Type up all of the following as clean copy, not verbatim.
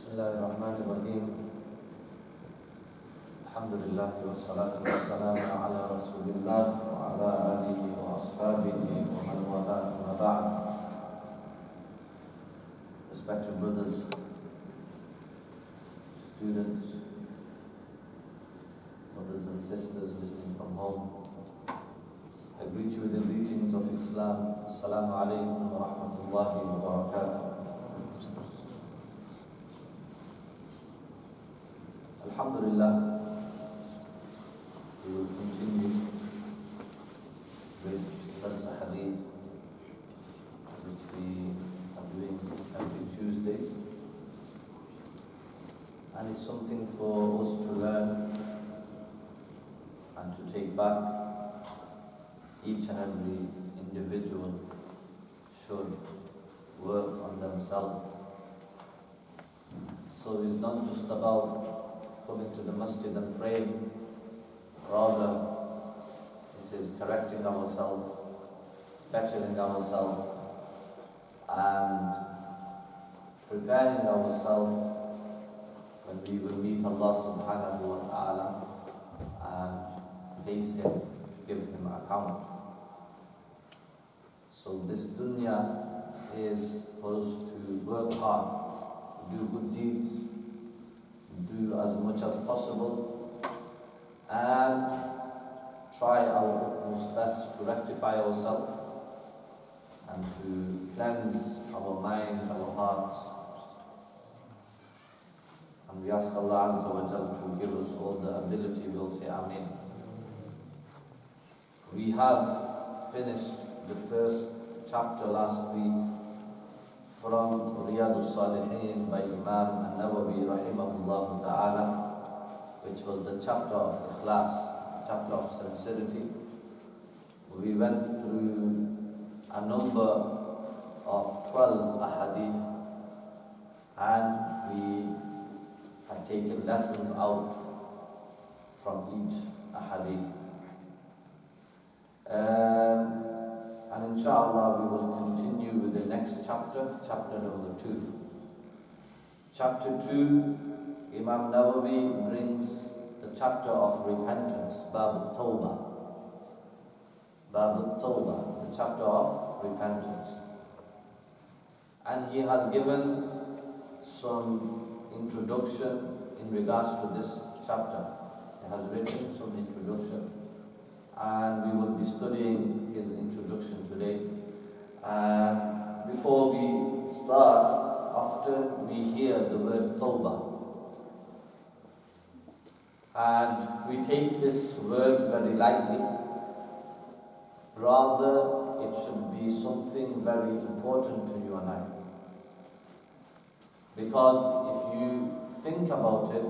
بسم الله الرحمن الرحيم الحمد لله والصلاة والسلام على رسول الله وعلى آله وأصحابه ومن والاه أما بعد. Respected brothers, students, mothers and sisters listening from home, I greet you with the greetings of Islam. Assalamu alaikum wa rahmatullahi wa barakatuh. Alhamdulillah, we will continue with Darse Hadith, which we are doing every Tuesdays. And it's something for us to learn and to take back. Each and every individual should work on themselves. So it's not just about coming to the Masjid and praying, rather it is correcting ourselves, bettering ourselves, and preparing ourselves when we will meet Allah subhanahu wa ta'ala and face Him, give Him account. So this dunya is for us to work hard, do good deeds, do as much as possible, and try our utmost best to rectify ourselves and to cleanse our minds, our hearts. And we ask Allah Azza wa Jal to give us all the ability. We'll say Ameen. We have finished the first chapter last week from Riyadus Salihin by Imam An-Nawawi rahimahullah ta'ala, which was the chapter of Ikhlas, chapter of sincerity. We went through a number of 12 ahadith, and we had taken lessons out from each ahadith. And inshallah we will continue with the next chapter, chapter number 2. Chapter 2, Imam Nawawi brings the chapter of repentance, Bab al-Tawbah. Bab al-Tawbah, the chapter of repentance. And he has given some introduction in regards to this chapter. He has written some introduction, and we will be studying his introduction today. And before we start, often we hear the word Tawbah, and we take this word very lightly. Rather, it should be something very important to you and I. Because if you think about it,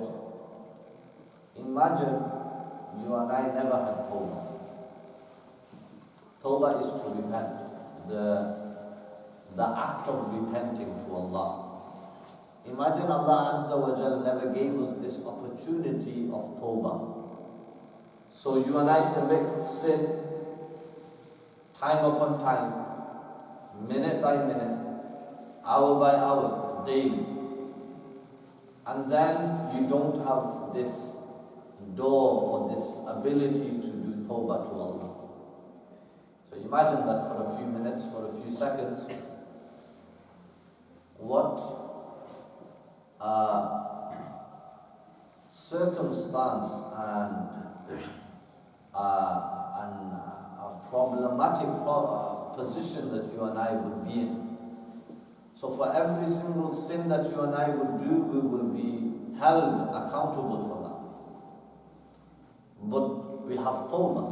imagine you and I never had Tawbah. Tawbah is to repent, the act of repenting to Allah. Imagine Allah Azza wa Jal never gave us this opportunity of Tawbah. So you and I commit sin time upon time, minute by minute, hour by hour, daily. And then you don't have this door or this ability to do Tawbah to Allah. So imagine that for a few minutes, for a few seconds, what circumstance and a problematic position that you and I would be in. So for every single sin that you and I would do, we will be held accountable for that. But we have Tawbah,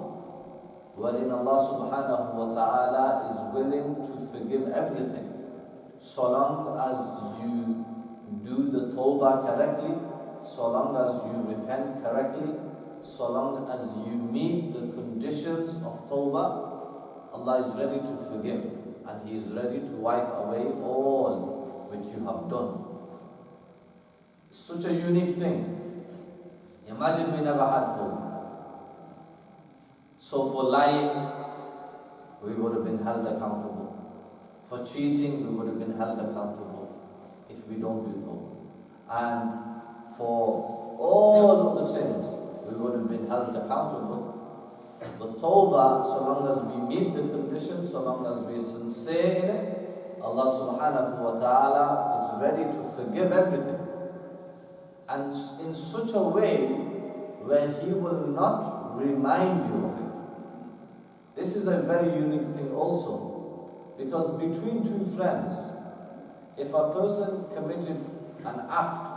wherein Allah subhanahu wa ta'ala is willing to forgive everything, so long as you do the Tawbah correctly, so long as you repent correctly, so long as you meet the conditions of Tawbah. Allah is ready to forgive, and He is ready to wipe away all which you have done. Such a unique thing. Imagine we never had Tawbah. So for lying, we would have been held accountable. For cheating, we would have been held accountable if we don't do Tawbah. and for all of the sins we would have been held accountable. But tawbah, so long as we meet the conditions, so long as we are sincere in it, Allah subhanahu wa ta'ala is ready to forgive everything. And in such a way where He will not remind you of it. This is a very unique thing also. Because between two friends, if a person committed an act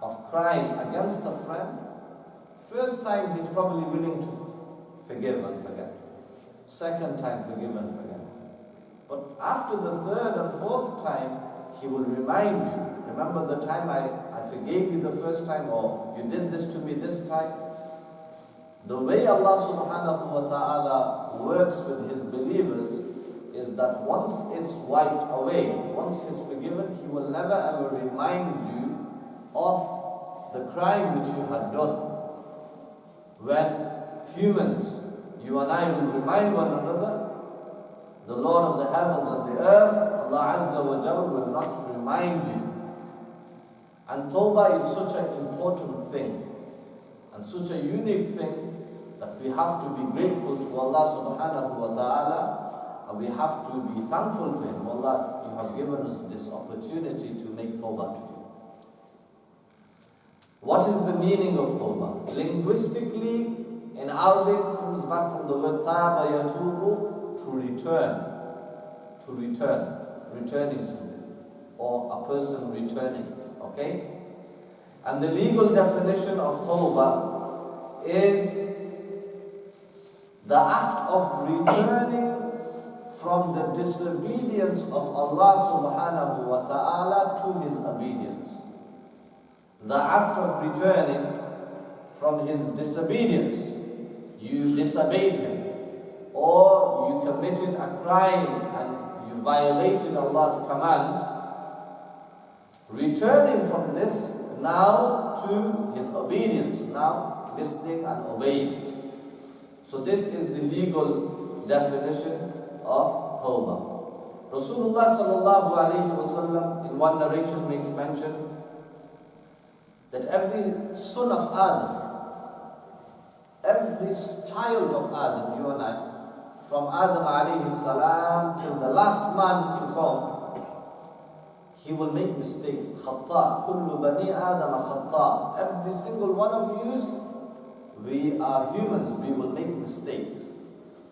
of crime against a friend, first time he's probably willing to forgive and forget. Second time, forgive and forget. But after the third and fourth time, he will remind you, remember the time I forgave you the first time, or you did this to me this time. The way Allah subhanahu wa ta'ala works with His believers is that once it's wiped away, once He's forgiven, He will never ever remind you of the crime which you had done. When humans, you and I will remind one another, the Lord of the heavens and the earth, Allah Azza wa Jal, will not remind you. And tawbah is such an important thing and such a unique thing that we have to be grateful to Allah subhanahu wa ta'ala, and we have to be thankful to Him. Allah, you have given us this opportunity to make tawbah to you. What is the meaning of tawbah? Linguistically, in Arabic, comes back from the word taba yatubu, to return, returning something, or a person returning. Okay? And the legal definition of tawbah is the act of returning from the disobedience of Allah subhanahu wa ta'ala to His obedience. The act of returning from His disobedience. You disobeyed Him, or you committed a crime and you violated Allah's commands. Returning from this now to His obedience, now listening and obeying. So this is the legal definition of tawbah. Rasulullah sallallahu alayhi wa sallam in one narration makes mention that every son of Adam, every child of Adam, you and I, from Adam alayhi salam till the last man to come, he will make mistakes. Khata, kullu bani Adam khata. Every single one of you, we are humans, we will make mistakes.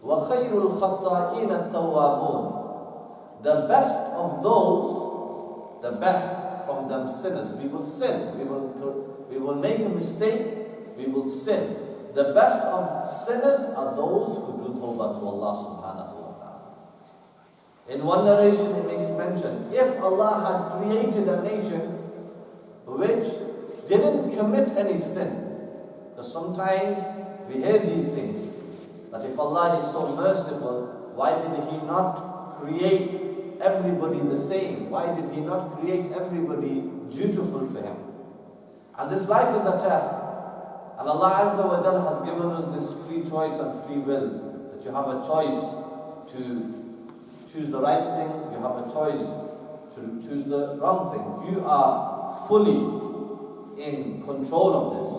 وَخَيْرُ الْخَطَّائِينَ التَّوَّابُونَ. The best of those, the best from them sinners, we will sin, we will make a mistake, we will sin. The best of sinners are those who do tawbah to Allah subhanahu wa ta'ala. In one narration it makes mention, if Allah had created a nation which didn't commit any sin, because sometimes we hear these things, that if Allah is so merciful, why did He not create everybody the same? Why did He not create everybody dutiful to Him? And this life is a test. And Allah Azza wa Jal has given us this free choice and free will, that you have a choice to choose the right thing, you have a choice to choose the wrong thing. You are fully in control of this.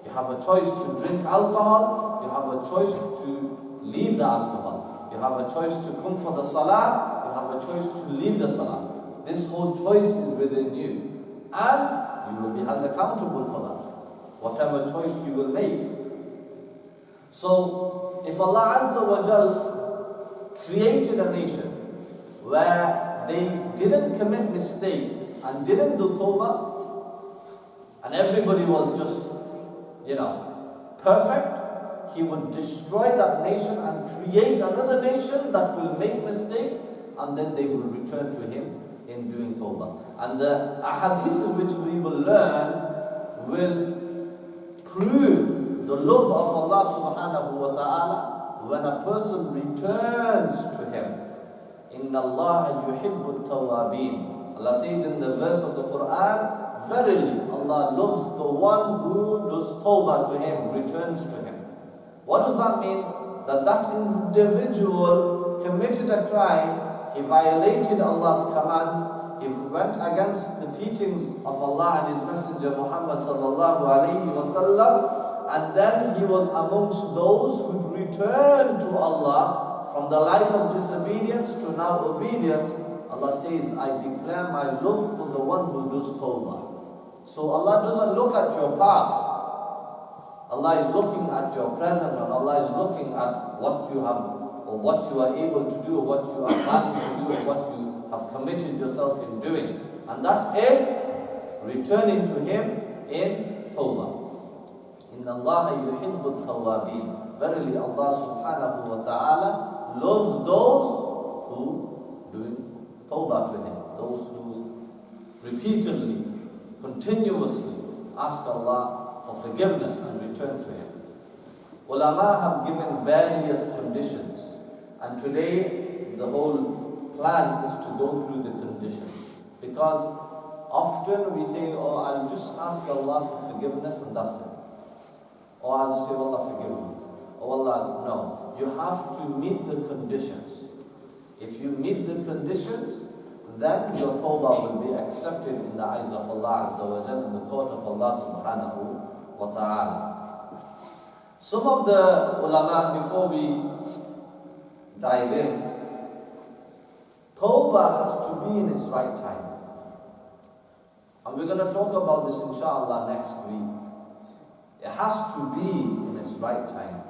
You have a choice to drink alcohol, you have a choice to leave the alcohol, you have a choice to come for the salah, you have a choice to leave the salah. This whole choice is within you, and you will be held accountable for that, whatever choice you will make. So, if Allah Azza wa Jal created a nation where they didn't commit mistakes and didn't do tawbah, and everybody was just, perfect, He would destroy that nation and create another nation that will make mistakes, and then they will return to Him in doing tawbah. And the ahadith which we will learn will prove the love of Allah subhanahu wa ta'ala when a person returns to Him. Inna Allah yuhibbu tawabin. Allah says in the verse of the Quran, verily, Allah loves the one who does tawbah to Him, returns to Him. What does that mean? That individual committed a crime, he violated Allah's commands, he if he went against the teachings of Allah and His Messenger Muhammad sallallahu alayhi wasallam, and then he was amongst those who returned to Allah from the life of disobedience to now obedience, Allah says, I declare my love for the one who does tawbah. So Allah doesn't look at your past. Allah is looking at your present, and Allah is looking at what you have, or what you are able to do, or what you are planning to do, or what you have committed yourself in doing. And that is returning to Him in tawbah. Inna Allah yuhibbu at-tawwabin. Verily Allah subhanahu wa ta'ala loves those who do tawbah to Him, those who repeatedly, continuously ask Allah for forgiveness and return to Him. Ulamā have given various conditions, and today the whole plan is to go through the conditions, because often we say, oh, I'll just ask Allah for forgiveness and that's it. Or I'll just say, Allah forgive me. Oh Allah, no. You have to meet the conditions. If you meet the conditions, then your tawbah will be accepted in the eyes of Allah Azza wa Jalla, in the court of Allah subhanahu wa ta'ala. Some of the ulama, before we dive in, tawbah has to be in its right time. And we're going to talk about this inshallah next week. It has to be in its right time.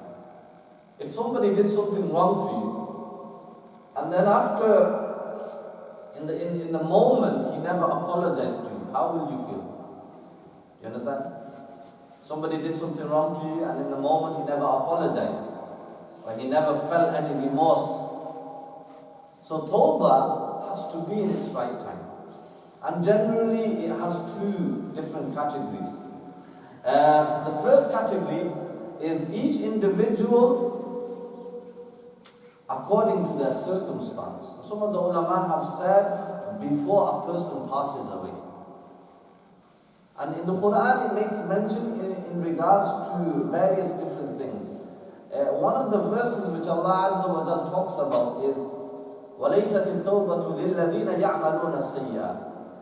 If somebody did something wrong to you, and then after, in the moment, he never apologized to you, how will you feel? You understand? Somebody did something wrong to you, and in the moment he never apologized, or he never felt any remorse. So tawbah has to be in its right time. And generally it has two different categories. The first category is each individual according to their circumstance. Some of the ulama have said before a person passes away. And in the Quran it makes mention in regards to various different things. One of the verses which Allah Azza wa Jalla talks about is وَلَيْسَتِ التَّوْبَةُ لِلَّذِينَ يَعْمَلُونَ السَّيِّئَاتِ.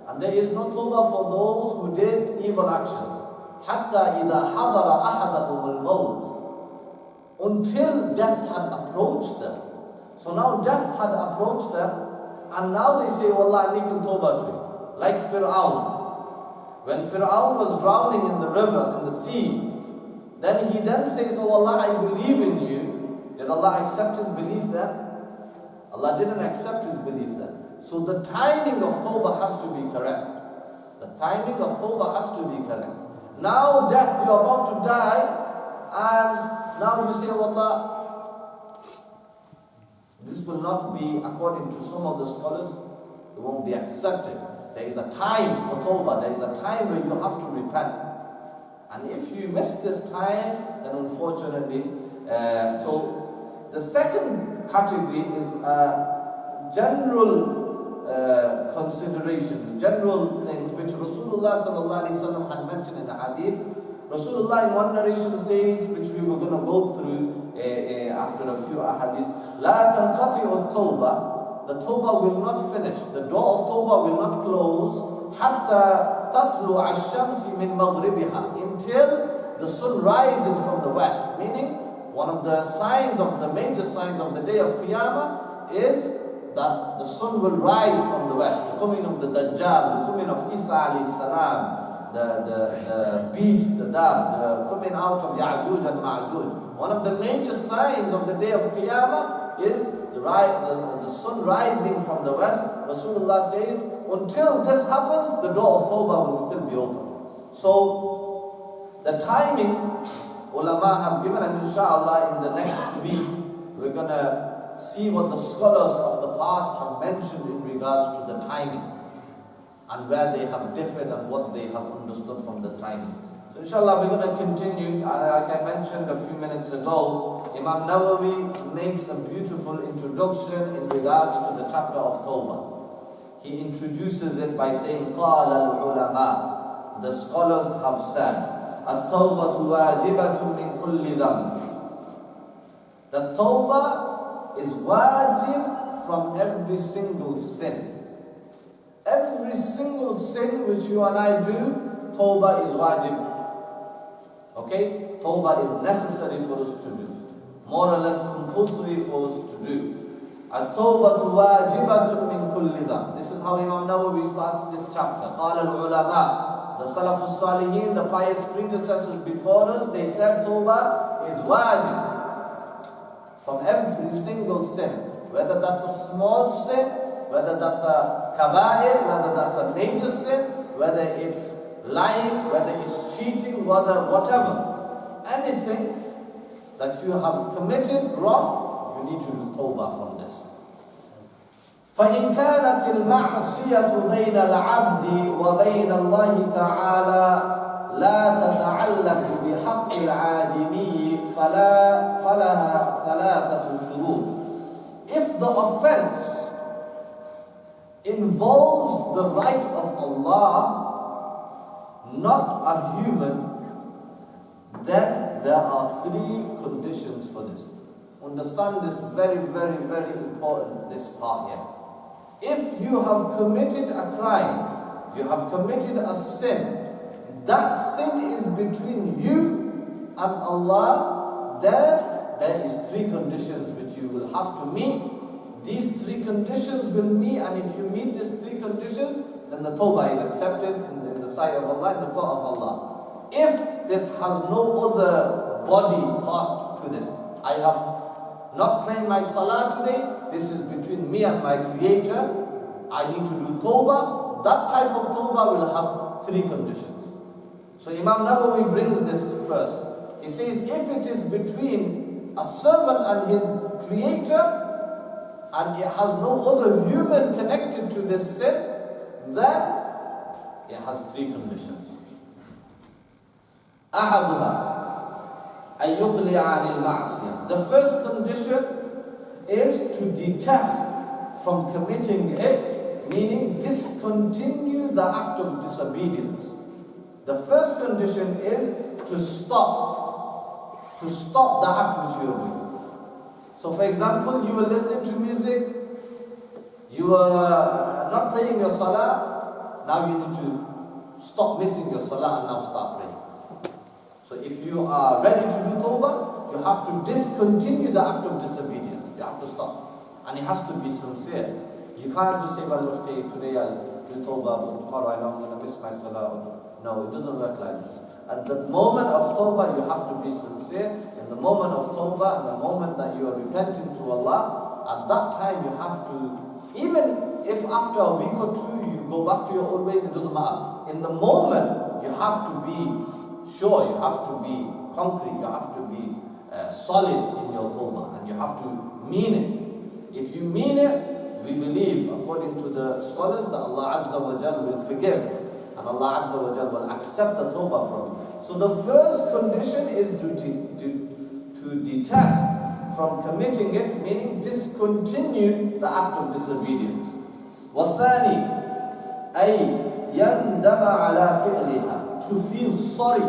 And there is no tawbah for those who did evil actions. حَتَّى إِذَا حَضَرَ أَحَدَهُمُ الْمَوْتِ. Until death had approached them. So now death had approached them, and now they say, Wallah, I'm making tawbah to you. Like Fir'aun. When Fir'aun was drowning in the river, in the sea, then he then says, oh Allah, I believe in you. Did Allah accept his belief then? Allah didn't accept his belief then. So the timing of tawbah has to be correct. The timing of tawbah has to be correct. Now death, you're about to die, and now you say, oh Allah, this will not be, according to some of the scholars, it won't be accepted. There is a time for tawbah, there is a time where you have to repent. And if you miss this time, then unfortunately, so the second category is general consideration, general things which Rasulullah sallallahu alaihi wasallam had mentioned in the Hadith. Rasulullah in one narration says, which we were going to go through after a few hadiths, لا تنقطع التوبة. The tawbah will not finish. The door of tawbah will not close حتى تطلع الشمس من مغربها, until the sun rises from the west. Meaning, one of the signs of the major signs of the day of Qiyamah is that the sun will rise from the west. The coming of the Dajjal, the coming of Isa alayhi salam, the beast, the dab, the coming out of Ya'juj and Ma'juj. One of the major signs of the day of Qiyamah is the sun rising from the west. Rasulullah says, until this happens, the door of Tawbah will still be open. So, the timing, ulama have given, and inshallah in the next week, we're going to see what the scholars of the past have mentioned in regards to the timing, and where they have differed and what they have understood from the timing. So inshallah we're going to continue. Like I mentioned a few minutes ago, Imam Nawawi makes a beautiful introduction in regards to the chapter of Tawbah. He introduces it by saying, قَالَ الْعُلَمَاء. The scholars have said, التَّوْبَةُ وَاجِبَةٌ مِنْ كُلِّ ذَنْبٍ. The Tawbah is wajib from every single sin. Every single sin which you and I do, tawbah is wajib. Okay? Tawbah is necessary for us to do. More or less compulsory for us to do. At-tawbatu wajibatun min kulli dhanb. This is how Imam Nawawi starts this chapter. قال العلماء, the Salafus Salihin, the pious predecessors before us, they said tawbah is wajib. From every single sin. Whether that's a small sin, whether that's a kaba'ir, whether that's a major sin, whether it's lying, whether it's cheating, whatever. Anything that you have committed wrong, you need to do tawbah from this. فإن كانت المعصية بين العبد وبين الله تعالى لا تتعلق بحق العادمي فلها ثلاثة شروط. If the offense involves the right of Allah, not a human, then there are three conditions for this. Understand this very, very, very important, this part here. If you have committed a crime, you have committed a sin, that sin is between you and Allah, then there is three conditions which you will have to meet. These three conditions will meet, and if you meet these three conditions, then the tawbah is accepted in the sight of Allah, in the court of Allah. If this has no other body part to this, I have not prayed my salah today, this is between me and my Creator, I need to do tawbah, that type of tawbah will have three conditions. So Imam Nawawi brings this first. He says, if it is between a servant and his Creator, and it has no other human connected to this sin, then it has three conditions. أحدها أن يقلع عن المعصية. The first condition is to detest from committing it, meaning discontinue the act of disobedience. The first condition is to stop the act which you are doing. So for example, you were listening to music, you were not praying your salah, now you need to stop missing your salah and now start praying. So if you are ready to do tawbah, you have to discontinue the act of disobedience. You have to stop. And it has to be sincere. You can't just say, well, okay, today I'll do tawbah, but tomorrow I know I'm going to miss my salah. No, it doesn't work like this. At the moment of tawbah, you have to be sincere. In the moment of tawbah, in the moment that you are repenting to Allah, at that time you have to, even if after a week or two you go back to your old ways, it doesn't matter. In the moment, you have to be sure, you have to be concrete, you have to be solid in your tawbah, and you have to mean it. If you mean it, we believe, according to the scholars, that Allah Azza wa Jal will forgive, and Allah Azza wa Jal will accept the tawbah from you. So the first condition is to detest from committing it, meaning discontinue the act of disobedience. وَالثَّانِي أي يندم على فعلها, to feel sorry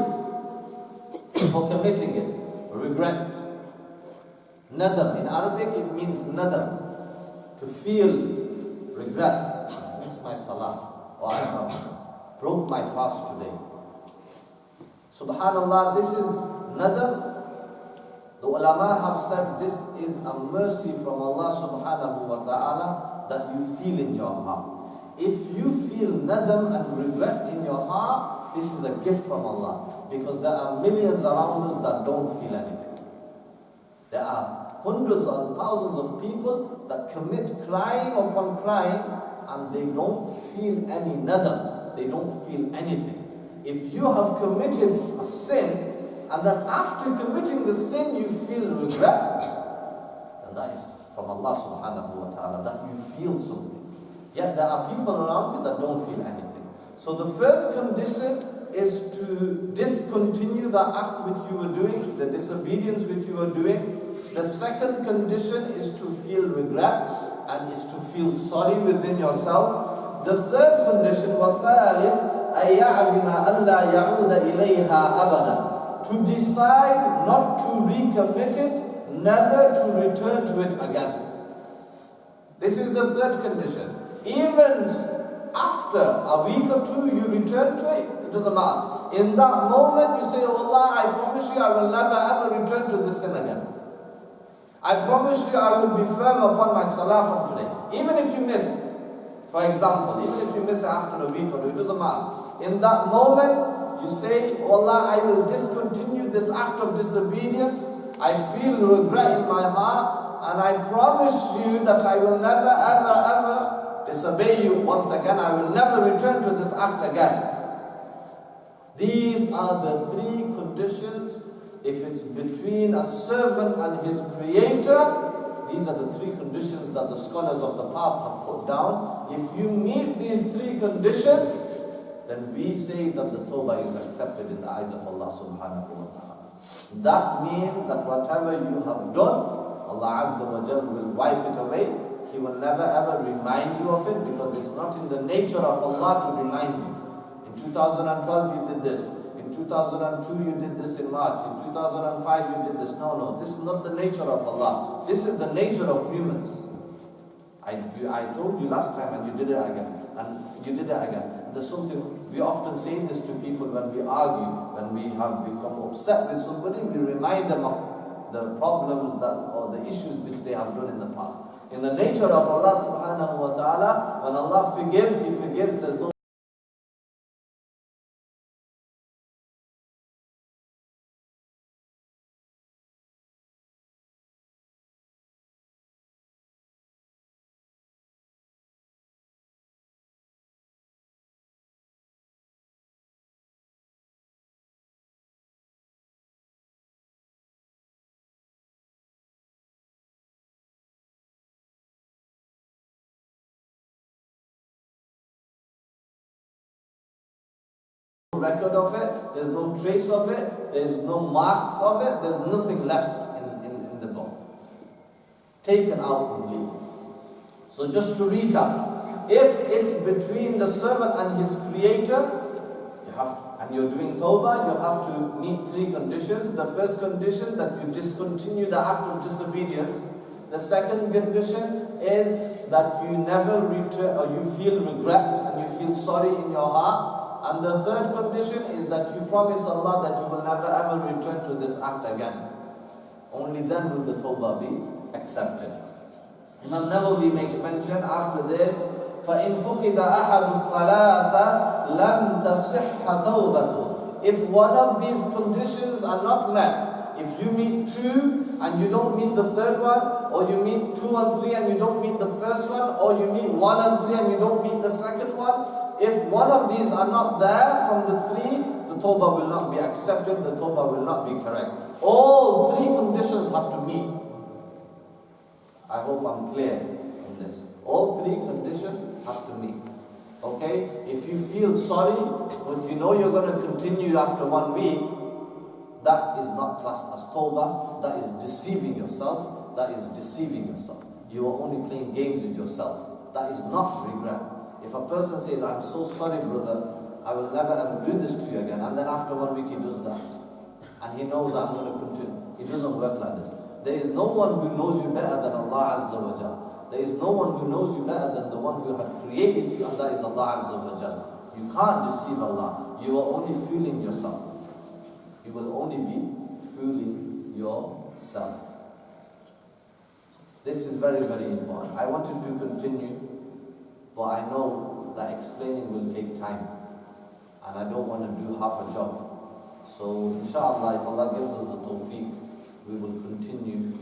for committing it, regret. Nadam, in Arabic it means nadam, to feel regret. I missed my salah, or I have broke my fast today. Subhanallah, this is nadam. The Ulamā have said this is a mercy from Allah subhanahu wa ta'ala that you feel in your heart. If you feel nadam and regret in your heart, this is a gift from Allah, because there are millions around us that don't feel anything. There are hundreds and thousands of people that commit crime upon crime and they don't feel any nadam, they don't feel anything. If you have committed a sin and then after committing the sin you feel regret, then that is from Allah subhanahu wa ta'ala, that you feel something. Yet there are people around you that don't feel anything. So the first condition is to discontinue the act which you were doing, the disobedience which you were doing. The second condition is to feel regret and is to feel sorry within yourself. The third condition, وَالثَّالِث أَن يَعْزِمَ أَلَّا يَعُودَ إِلَيْهَا أَبَدًا, to decide not to recommit it, never to return to it again. This is the third condition. Even after a week or two you return to it, it doesn't matter. In that moment you say, oh Allah, I promise you I will never ever return to this sin again. I promise you I will be firm upon my salah from today. Even if you miss, for example, even if you miss after a week or two, it doesn't matter. In that moment you say, oh Allah, I will discontinue this act of disobedience. I feel regret in my heart, and I promise you that I will never ever ever disobey you once again. I will never return to this act again. These are the three conditions. If it's between a servant and his creator, these are the three conditions that the scholars of the past have put down. If you meet these three conditions, then we say that the tawbah is accepted in the eyes of Allah subhanahu wa ta'ala. That means that whatever you have done, Allah Azza wa Jal will wipe it away. He will never ever remind you of it, because it's not in the nature of Allah to remind you. In 2012 you did this. In 2002 you did this in March. In 2005 you did this. No, this is not the nature of Allah. This is the nature of humans. I told you last time and you did it again. And you did it again. There's something, we often say this to people when we argue, when we have become upset with somebody, we remind them of the problems that, or the issues which they have done in the past. In the nature of Allah subhanahu wa ta'ala, when Allah forgives, He forgives. There's no record of it, there's no trace of it, there's no marks of it, there's nothing left in the book. Taken out completely. So just to recap, if it's between the servant and his creator, and you're doing tawbah, you have to meet three conditions. The first condition, that you discontinue the act of disobedience. The second condition is that you never return, or you feel regret and you feel sorry in your heart. And the third condition is that you promise Allah that you will never ever return to this act again. Only then will the tawbah be accepted. Imam Nawawi makes mention after this, فَإِنْ فُقِدَ أَحَدُ الثَّلَاثَ لَمْ تَصِحَّ تَوْبَةُ. If one of these conditions are not met, if you meet two and you don't meet the third one, or you meet 2 and 3 and you don't meet the first one, or you meet 1 and 3 and you don't meet the second one, if one of these are not there from the three, the tawbah will not be accepted, the tawbah will not be correct. All three conditions have to meet. I hope I'm clear in this. All three conditions have to meet. Okay? If you feel sorry, but you know you're going to continue after 1 week, that is not classed as tawbah. That is deceiving yourself. That is deceiving yourself. You are only playing games with yourself. That is not regret. If a person says, I'm so sorry brother, I will never ever do this to you again, and then after 1 week he does that, and he knows I'm going to continue. It doesn't work like this. There is no one who knows you better than Allah Azza wa Jal. There is no one who knows you better than the one who had created you, and that is Allah Azza wa Jal. You can't deceive Allah. You are only fooling yourself. You will only be fooling yourself. This is very, very important. I wanted to continue, but I know that explaining will take time, and I don't want to do half a job. So inshallah, if Allah gives us the tawfiq, we will continue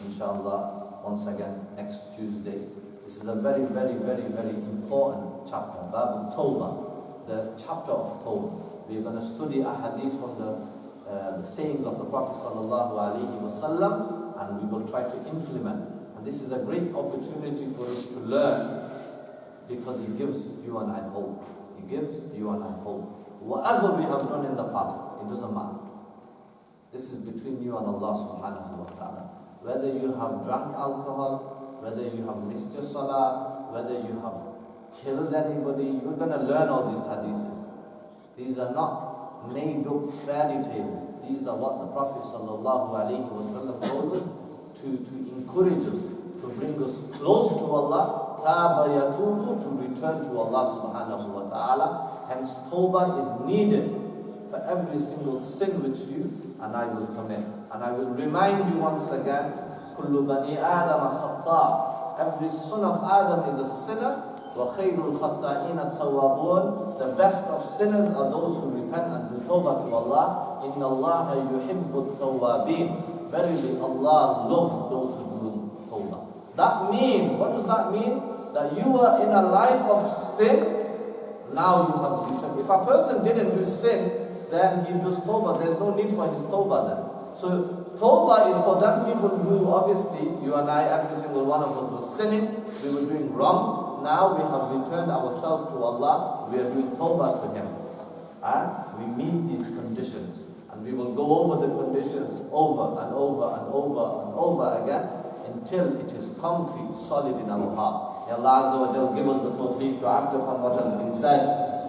inshallah once again next Tuesday. This is a very, very, very, very important chapter, Bab Tawbah, the chapter of Tawbah. We are going to study a hadith from the sayings of the Prophet sallallahu alaihi wasallam, and we will try to implement. And this is a great opportunity for us to learn, because it gives you and I hope. It gives you and I hope. Whatever we have done in the past, it doesn't matter. This is between you and Allah subhanahu wa ta'ala. Whether you have drunk alcohol, whether you have missed your salah, whether you have killed anybody, you're going to learn all these hadiths. These are not made up fairy tales. These are what the Prophet sallallahu alaihi wasallam told us to encourage us, to bring us close to Allah, to taba yatubu, to return to Allah subhanahu wa ta'ala. Hence tawbah is needed for every single sin which you and I will commit. And I will remind you once again, kullu bani Adam khata'. Every son of Adam is a sinner. وَخَيْرُ الْخَطَّائِينَ التَّوَّابُونَ. The best of sinners are those who repent and do tawbah to Allah. إِنَّ اللَّهَ يُحِبُّ التَّوَّابِينَ. Verily Allah loves those who do tawbah. That means, what does that mean? That you were in a life of sin, now you have returned. If a person didn't do sin, then he does tawbah. There's no need for his tawbah then. So tawbah is for them people who obviously, you and I, every single one of us was sinning, we were doing wrong. Now we have returned ourselves to Allah, we are doing tawbah to Him. And we meet these conditions. And we will go over the conditions over and over and over and over again until it is concrete, solid in our heart. May Allah Azza wa Jal give us the tawfiq to act upon what has been said.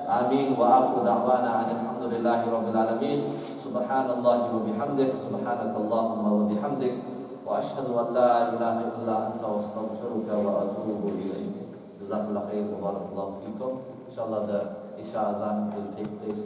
Ameen wa akhu da'wana alhamdulillahi rabbil alameen. Subhanallahi wa bihamdik. Subhanakallahumma wa bihamdik. Wa ashhadu an la ilaha illa anta wa astaghfiruka wa atubu ilayk. Jazakallah khair wa barakallahu feekum. Inshallah the Isha Azan will take place.